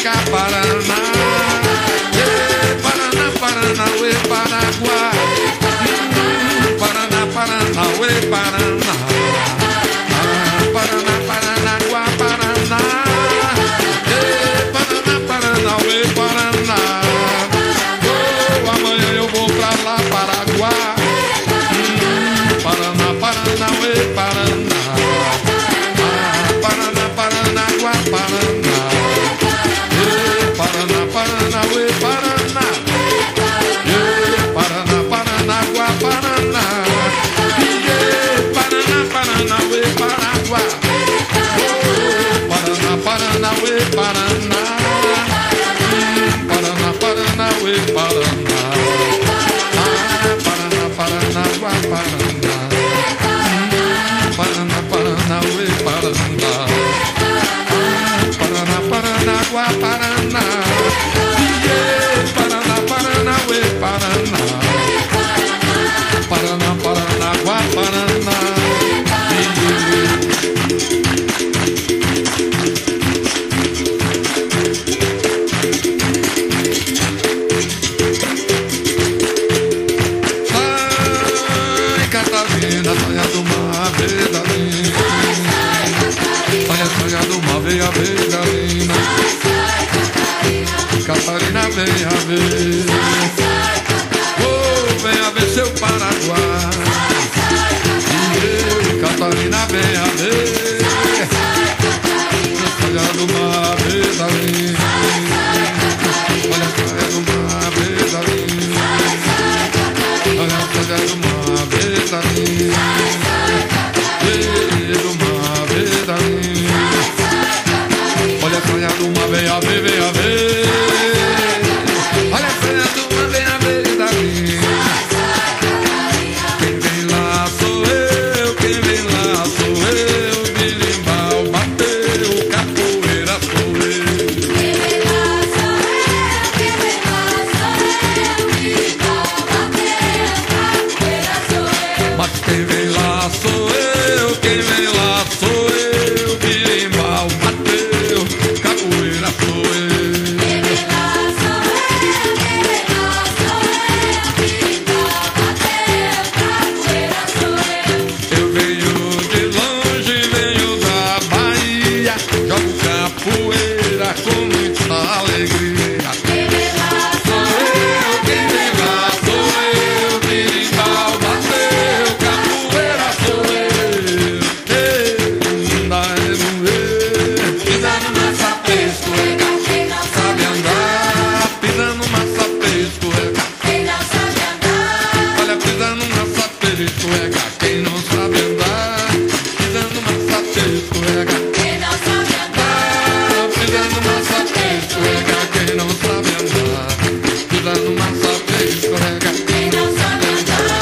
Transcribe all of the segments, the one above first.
cá, Paraná. Paraná, Paranauê, Paraguai. Paraná, Paranauê, Paraná. Paraná, Paranaguá, Paraná. Paraná, Paranauê, Paraná. Amanhã eu vou pra lá, Paraguá. Paraná, Paranauê, Paraná. Paraná, Paranaguá, Paraná. Paraná, Paranauê, Paraná. Paraná, Paranaguá, Paraná. Paraná, Paranauê, Paraguá. Paraná, Paranauê, Paraná. Paraná, Paranauê, Paraná. Paraná, Paranaguá, Paraná. Paraná, Paranauê, Paraná. Paraná, Paranaguá, Paraná. Paraná, Paranauê, Paraná. Paraná, Paranaguá, Paraná. Sai, Catarina, saia do mar, Vedalina. Saia do mar, veia, Vedalina. Catarina, venha ver. Oh, venha ver seu Paraguai. Catarina, venha ver. Saia do mar, Vedalina. Olha, saia do mar, Vedalina. Olha, saia do mar, Vedalina. Do mar, Vedalina. Olha, saia do mar, venha ver, venha ver. Olha, saia do mar, venha ver, Vedalina. Quem vem lá sou eu, quem vem lá sou eu. Birimbau bateu, capoeira sou eu. Quem vem lá sou eu, quem vem lá sou eu. Birimbau bateu, capoeira sou eu. Mas quem vem lá sou eu, quem vem lá sou eu. Birimbau bateu, capoeira sou eu. Quem vem lá sou eu, quem vem lá sou eu. Birimbau bateu, capoeira sou eu. Eu venho de longe, venho da Bahia. Jogo capoeira com muita alegria. Quem vem lá Sou sou eu, quem vem lá sou eu. Birimbau bateu, capoeira sou eu. Pisando nessa pescoeira, quem não sabe andar. Pisando nessa pescoeira, quem não sabe andar. olha, pisando nessa pescoeira, quem não sabe andar. Pisando nessa pescoeira, Quem não sabe andar. pisando nessa pescoeira, quem não sabe andar. Pisando nessa pescoeira, Quem não sabe andar.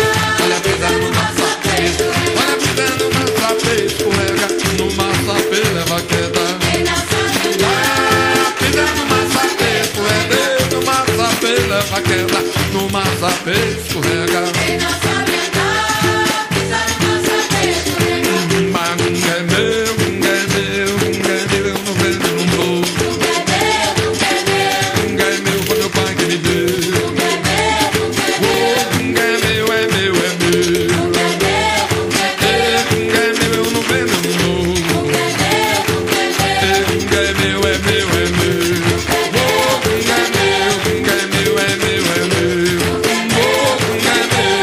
olha, pisando nessa pescoeira, olha, pisando nessa pescoeira, no massapê leva queda. Quem não sabe andar. Pisando massa pescoeira, no massapê leva queda. No massapê escorrega. Quem não sabe andar. Pisa no nosso escorrega. Gunga é meu, gunga é meu, gunga é meu, eu não vendo, não dou. Nunca é meu, nunca é meu. Gunga é meu, foi meu pai que me deu. Nunca é meu, nunca é meu. Gunga é meu, é meu, é meu. Nunca é meu, nunca é meu. Gunga é meu, eu não vendo, não dou. Nunca é meu, nunca é meu. Gunga é meu, é meu, é meu. Gunga é meu, gunga é meu, é meu, é meu. Gunga é meu,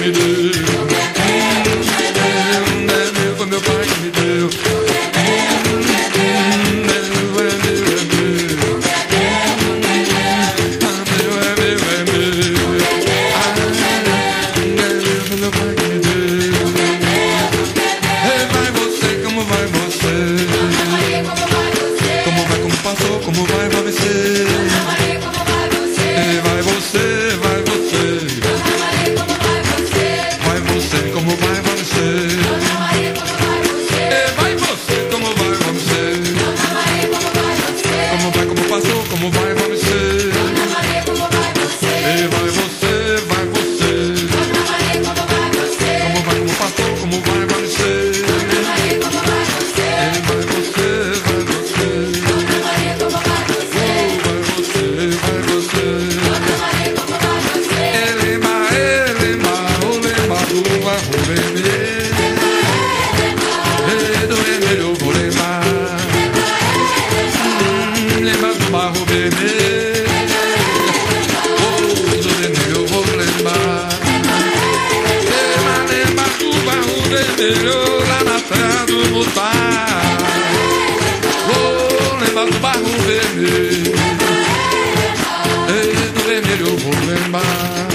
me deu. Foi meu pai que me deu. Como vai você? Vai você, vai você. Vai você, como vai você? Vai você, como vai você? Como vai, como passou, como vai você? Vai você, vai você. Como vai, como passou, como vai você? Vai você, vai você. Barro vermelho, do vermelho eu vou lembrar. Lembra do barro vermelho lá na terra do Mutar. Vou lembrar do barro vermelho, do vermelho eu vou lembrar.